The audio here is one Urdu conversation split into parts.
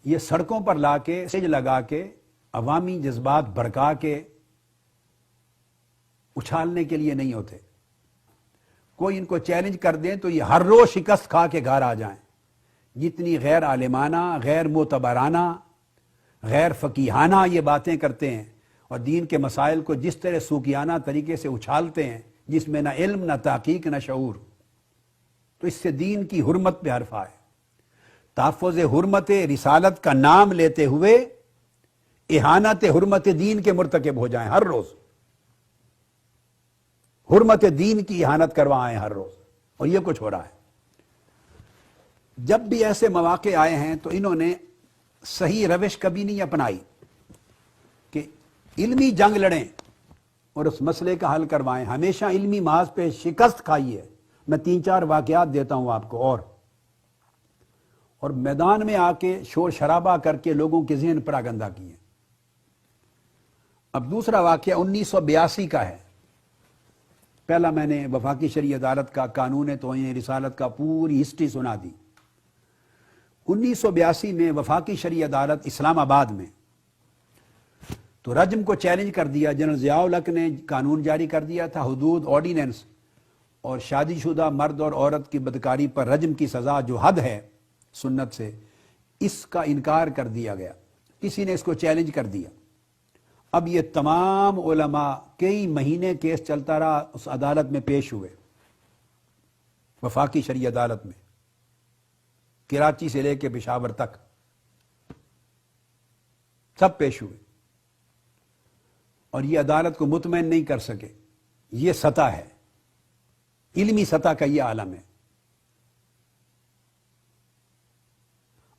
یہ سڑکوں پر لا کے سج لگا کے عوامی جذبات بھڑکا کے اچھالنے کے لیے نہیں ہوتے. کوئی ان کو چیلنج کر دیں تو یہ ہر روز شکست کھا کے گھر آ جائیں. جتنی غیر عالمانہ، غیر معتبرانہ، غیر فقیہانہ یہ باتیں کرتے ہیں اور دین کے مسائل کو جس طرح سوکیانہ طریقے سے اچھالتے ہیں، جس میں نہ علم، نہ تحقیق، نہ شعور، تو اس سے دین کی حرمت پہ حرف آئے. تحفظ حرمت رسالت کا نام لیتے ہوئے اہانت حرمت دین کے مرتکب ہو جائیں ہر روز. حرمت دین کی اہانت کروائیں ہر روز، اور یہ کچھ ہو رہا ہے. جب بھی ایسے مواقع آئے ہیں تو انہوں نے صحیح روش کبھی نہیں اپنائی کہ علمی جنگ لڑیں اور اس مسئلے کا حل کروائیں. ہمیشہ علمی محاذ پہ شکست کھائی ہے. میں 3-4 واقعات دیتا ہوں آپ کو، اور میدان میں آ کے شور شرابہ کر کے لوگوں کے ذہن پر آگندہ کیے. اب دوسرا واقعہ 1982 کا ہے. پہلا میں نے وفاقی شرعی عدالت کا قانون توہین رسالت کا پوری ہسٹری سنا دی. 1982 میں وفاقی شرعی عدالت اسلام آباد میں تو رجم کو چیلنج کر دیا. جنرل ضیاء الحق نے قانون جاری کر دیا تھا، حدود آرڈیننس، اور شادی شدہ مرد اور عورت کی بدکاری پر رجم کی سزا جو حد ہے سنت سے، اس کا انکار کر دیا گیا. کسی نے اس کو چیلنج کر دیا. اب یہ تمام علماء کئی مہینے کیس چلتا رہا، اس عدالت میں پیش ہوئے، وفاقی شرعی عدالت میں، کراچی سے لے کے پشاور تک سب پیش ہوئے، اور یہ عدالت کو مطمئن نہیں کر سکے. یہ سطح ہے، علمی سطح کا یہ عالم ہے.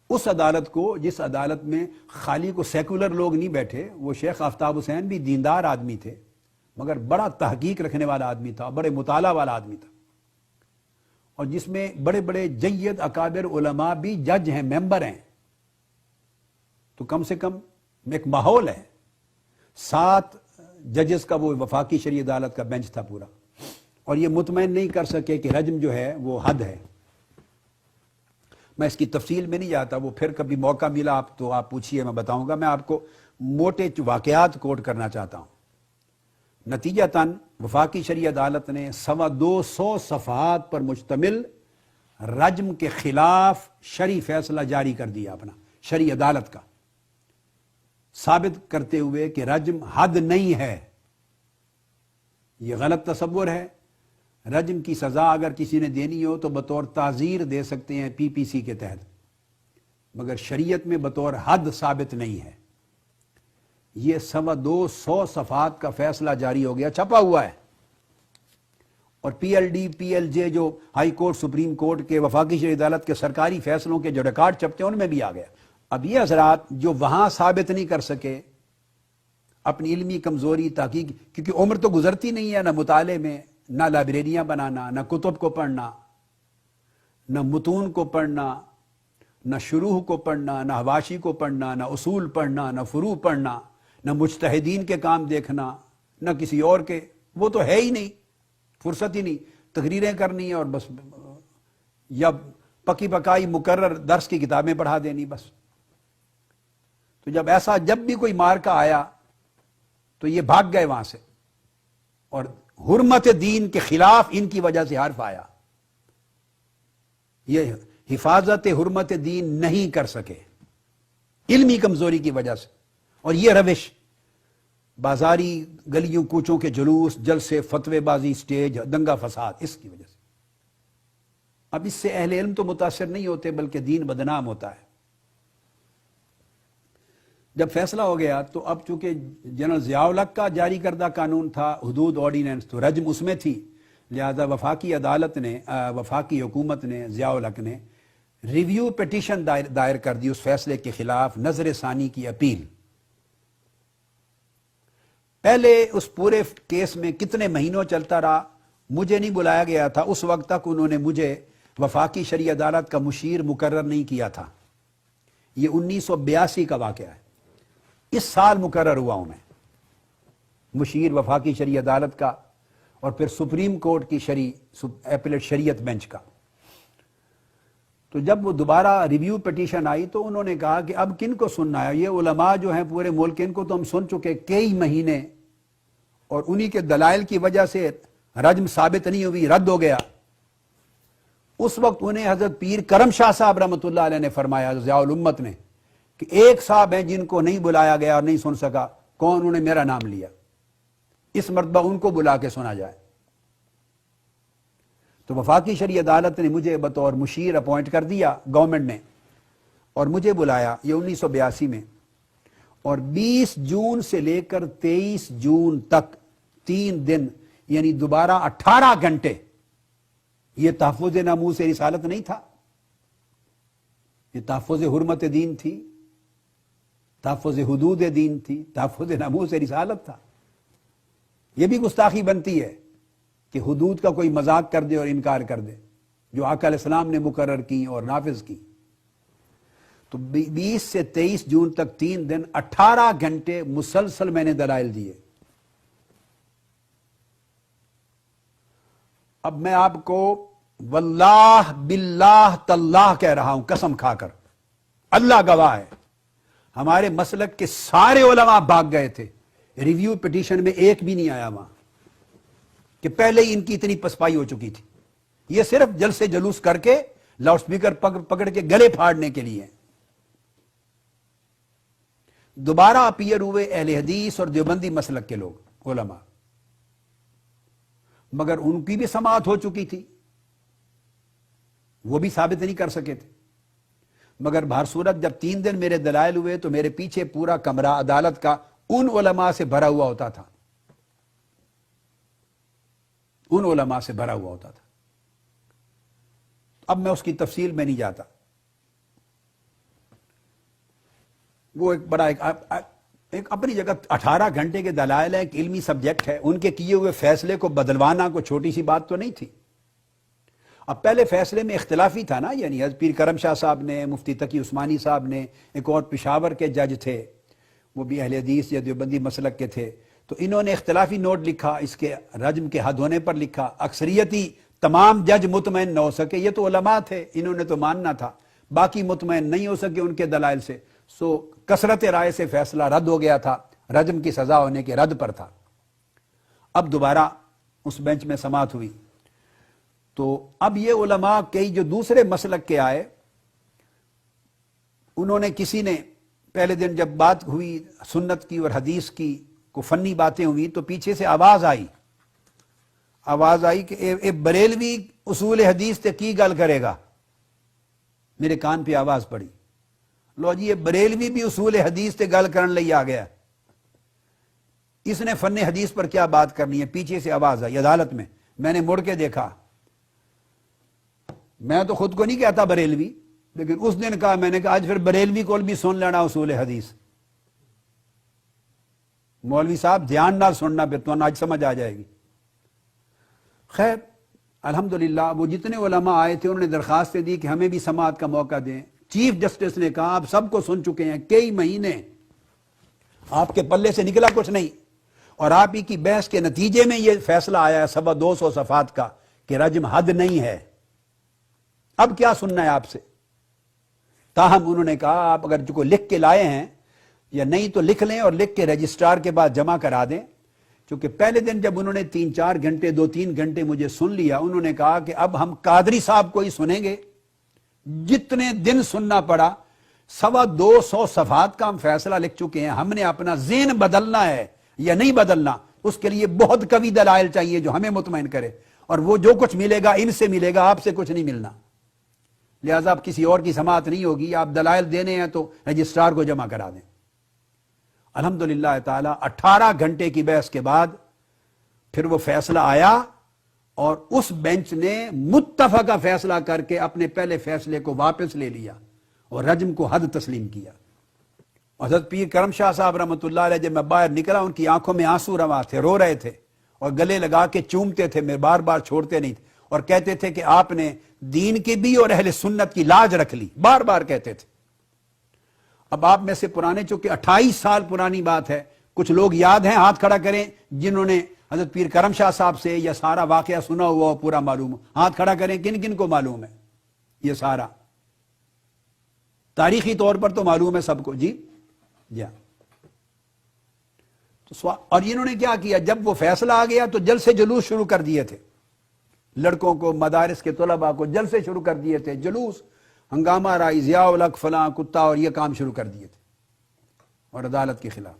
اس عدالت کو، جس عدالت میں خالی کو سیکولر لوگ نہیں بیٹھے، وہ شیخ آفتاب حسین بھی دیندار آدمی تھے مگر بڑا تحقیق رکھنے والا آدمی تھا، بڑے مطالعہ والا آدمی تھا، اور جس میں بڑے بڑے جید اکابر علماء بھی جج ہیں، ممبر ہیں. تو کم سے کم ایک ماحول ہے. 7 ججز کا وہ وفاقی شرعی عدالت کا بینچ تھا پورا، اور یہ مطمئن نہیں کر سکے کہ رجم جو ہے وہ حد ہے. میں اس کی تفصیل میں نہیں جاتا، وہ پھر کبھی موقع ملا آپ تو آپ پوچھئے، میں بتاؤں گا. میں آپ کو موٹے واقعات کوٹ کرنا چاہتا ہوں. نتیجتاً وفاقی شرعی عدالت نے 225 صفحات پر مشتمل رجم کے خلاف شرعی فیصلہ جاری کر دیا اپنا، شرعی عدالت کا، ثابت کرتے ہوئے کہ رجم حد نہیں ہے. یہ غلط تصور ہے. رجم کی سزا اگر کسی نے دینی ہو تو بطور تعزیر دے سکتے ہیں PPC کے تحت، مگر شریعت میں بطور حد ثابت نہیں ہے. یہ 225 صفحات کا فیصلہ جاری ہو گیا، چھپا ہوا ہے، اور PLD PLJ جو ہائی کورٹ سپریم کورٹ کے وفاقی شرعی عدالت کے سرکاری فیصلوں کے جو ریکارڈ چھپتے ہیں ان میں بھی آ گیا. اب یہ حضرات جو وہاں ثابت نہیں کر سکے اپنی علمی کمزوری، تحقیق، کیونکہ عمر تو گزرتی نہیں ہے نہ مطالعے میں، نہ لائبریریاں بنانا، نہ کتب کو پڑھنا، نہ متون کو پڑھنا، نہ شروح کو پڑھنا، نہ حواشی کو پڑھنا، نہ اصول پڑھنا، نہ فروع پڑھنا، نہ مجتہدین کے کام دیکھنا، نہ کسی اور کے. وہ تو ہے ہی نہیں، فرصت ہی نہیں. تقریریں کرنی اور بس، یا پکی پکائی مقرر درس کی کتابیں پڑھا دینی بس. تو جب بھی کوئی مارکا آیا تو یہ بھاگ گئے وہاں سے، اور حرمت دین کے خلاف ان کی وجہ سے حرف آیا. یہ حفاظت حرمت دین نہیں کر سکے علمی کمزوری کی وجہ سے. اور یہ روش بازاری گلیوں کوچوں کے جلوس، جلسے، فتوے بازی، سٹیج، دنگا فساد، اس کی وجہ سے. اب اس سے اہل علم تو متاثر نہیں ہوتے بلکہ دین بدنام ہوتا ہے. جب فیصلہ ہو گیا تو اب چونکہ جنرل ضیاء الحق کا جاری کردہ قانون تھا، حدود آرڈیننس، تو رجم اس میں تھی، لہذا وفاقی عدالت نے، وفاقی حکومت نے، ضیاء الحق نے ریویو پیٹیشن دائر کر دی اس فیصلے کے خلاف، نظر ثانی کی اپیل. پہلے اس پورے کیس میں کتنے مہینوں چلتا رہا، مجھے نہیں بلایا گیا تھا. اس وقت تک انہوں نے مجھے وفاقی شرعی عدالت کا مشیر مقرر نہیں کیا تھا. یہ 1982 کا واقعہ ہے. اس سال مقرر ہوا ہوں میں مشیر وفاقی شرعی عدالت کا، اور پھر سپریم کورٹ کی ایپلیٹ شریعت بینچ کا. تو جب وہ دوبارہ ریویو پٹیشن آئی تو انہوں نے کہا کہ اب کن کو سننا ہے؟ یہ علماء جو ہیں پورے ملک، ان کو تو ہم سن چکے کئی مہینے، اور انہی کے دلائل کی وجہ سے رجم ثابت نہیں ہوئی، رد ہو گیا۔ اس وقت انہیں حضرت پیر کرم شاہ صاحب رحمۃ اللہ علیہ نے فرمایا، ضیاء الامت نے، کہ ایک صاحب ہیں جن کو نہیں بلایا گیا اور نہیں سن سکا، کون؟ انہوں نے میرا نام لیا، اس مرتبہ ان کو بلا کے سنا جائے۔ تو وفاقی شرعی عدالت نے مجھے بطور مشیر اپوائنٹ کر دیا گورنمنٹ نے، اور مجھے بلایا، یہ 1982 میں، اور 20 جون سے لے کر 23 جون تک 3 دن، یعنی دوبارہ 18 گھنٹے، یہ تحفظ ناموس رسالت نہیں تھا، یہ تحفظ حرمت دین تھی، تحفظ حدود دین تھی، تحفظ ناموس رسالت تھا۔ یہ بھی گستاخی بنتی ہے کہ حدود کا کوئی مذاق کر دے اور انکار کر دے، جو آقا علیہ السلام نے مقرر کی اور نافذ کی۔ تو 20 سے 23 جون تک 3 دن 18 گھنٹے مسلسل میں نے دلائل دیے۔ اب میں آپ کو واللہ باللہ تاللہ کہہ رہا ہوں، قسم کھا کر، اللہ گواہ ہے، ہمارے مسلک کے سارے علماء بھاگ گئے تھے، ریویو پٹیشن میں ایک بھی نہیں آیا وہاں، کہ پہلے ہی ان کی اتنی پسپائی ہو چکی تھی۔ یہ صرف جلسے جلوس کر کے لاؤڈ سپیکر پکڑ کے گلے پھاڑنے کے لیے۔ دوبارہ اپیئر ہوئے اہل حدیث اور دیوبندی مسلک کے لوگ، علماء، مگر ان کی بھی سماعت ہو چکی تھی، وہ بھی ثابت نہیں کر سکے تھے۔ مگر بہر صورت جب 3 دن میرے دلائل ہوئے تو میرے پیچھے پورا کمرہ عدالت کا ان علماء سے بھرا ہوا ہوتا تھا، ان علماء سے بھرا ہوا ہوتا تھا۔ اب میں اس کی تفصیل میں نہیں جاتا، وہ ایک بڑا ایک اپنی جگہ 18 گھنٹے کے دلائل ہے، ایک علمی سبجیکٹ ہے، ان کے کیے ہوئے فیصلے کو بدلوانا کوئی چھوٹی سی بات تو نہیں تھی۔ اب پہلے فیصلے میں اختلافی تھا نا، یعنی حضرت پیر کرم شاہ صاحب نے، مفتی تقی عثمانی صاحب نے، ایک اور پشاور کے جج تھے، وہ بھی اہل حدیث یا دیوبندی مسلک کے تھے، تو انہوں نے اختلافی نوٹ لکھا، اس کے رجم کے حد ہونے پر لکھا۔ اکثریتی تمام جج مطمئن نہ ہو سکے، یہ تو علماء تھے، انہوں نے تو ماننا تھا، باقی مطمئن نہیں ہو سکے ان کے دلائل سے، سو کثرت رائے سے فیصلہ رد ہو گیا تھا، رجم کی سزا ہونے کے رد پر تھا۔ اب دوبارہ اس بینچ میں سماعت ہوئی، تو اب یہ علماء کئی جو دوسرے مسلک کے آئے، انہوں نے، کسی نے پہلے دن جب بات ہوئی سنت کی اور حدیث کی، کو فنی باتیں ہوئی، تو پیچھے سے آواز آئی کہ اے بریلوی اصول حدیث تے کی گل کرے گا۔ میرے کان پہ آواز پڑی، لو جی یہ بریلوی بھی اصول حدیث تے گل کرن لئی آ گیا، اس نے فن حدیث پر کیا بات کرنی ہے؟ پیچھے سے آواز آئی عدالت میں، میں نے مڑ کے دیکھا، میں تو خود کو نہیں کہتا بریلوی، لیکن اس دن کہا، میں نے کہا آج پھر بریلوی کو بھی سن لینا اصول حدیث۔ مولوی صاحب دھیان نال سننا، پھر تو آج سمجھ آ جائے گی۔ خیر الحمدللہ وہ جتنے علماء آئے تھے انہوں نے درخواستیں دی کہ ہمیں بھی سماعت کا موقع دیں۔ چیف جسٹس نے کہا آپ سب کو سن چکے ہیں، کئی مہینے آپ کے پلے سے نکلا کچھ نہیں، اور آپ ہی کی بحث کے نتیجے میں یہ فیصلہ آیا ہے 250 صفحات کا کہ رجم حد نہیں ہے، اب کیا سننا ہے آپ سے؟ تاہم انہوں نے کہا آپ اگر جو کو لکھ کے لائے ہیں یا نہیں تو لکھ لیں، اور لکھ کے رجسٹرار کے بعد جمع کرا دیں۔ چونکہ پہلے دن جب انہوں نے 3-4 گھنٹے 2-3 گھنٹے مجھے سن لیا، انہوں نے کہا کہ اب ہم قادری صاحب کو ہی سنیں گے، جتنے دن سننا پڑا، 250 صفحات کا ہم فیصلہ لکھ چکے ہیں، ہم نے اپنا ذہن بدلنا ہے یا نہیں بدلنا، اس کے لیے بہت قوی دلائل چاہیے جو ہمیں مطمئن کرے، اور وہ جو کچھ ملے گا ان سے ملے گا، آپ سے کچھ نہیں ملنا، لہذا اب کسی اور کی سماعت نہیں ہوگی، آپ دلائل دینے ہیں تو رجسٹرار کو جمع کرا دیں۔ الحمدللہ تعالی 18 گھنٹے کی بحث کے بعد پھر وہ فیصلہ آیا، اور اس بینچ نے متفقہ فیصلہ کر کے اپنے پہلے فیصلے کو واپس لے لیا اور رجم کو حد تسلیم کیا۔ حضرت پیر کرم شاہ صاحب رحمۃ اللہ علیہ جب میں باہر نکلا، ان کی آنکھوں میں آنسو رواں تھے، رو رہے تھے اور گلے لگا کے چومتے تھے، میں بار بار چھوڑتے نہیں تھے، اور کہتے تھے کہ آپ نے دین کی بھی اور اہل سنت کی لاج رکھ لی، بار بار کہتے تھے۔ اب آپ میں سے پرانے، چونکہ 28 سال پرانی بات ہے، کچھ لوگ یاد ہیں، ہاتھ کھڑا کریں جنہوں نے حضرت پیر کرم شاہ صاحب سے یا سارا واقعہ سنا ہوا ہو، پورا معلوم ہو، ہاتھ کھڑا کریں، کن کن کو معلوم ہے یہ سارا؟ تاریخی طور پر تو معلوم ہے سب کو. جی جی تو اور انہوں نے کیا کیا؟ جب وہ فیصلہ آ گیا تو جلسے جلوس شروع کر دیے تھے، لڑکوں کو، مدارس کے طلباء کو جلسے شروع کر دیے تھے، جلوس، ہنگامہ رائی، ضیاء الحق فلاں کتا، اور یہ کام شروع کر دیے تھے اور عدالت کے خلاف.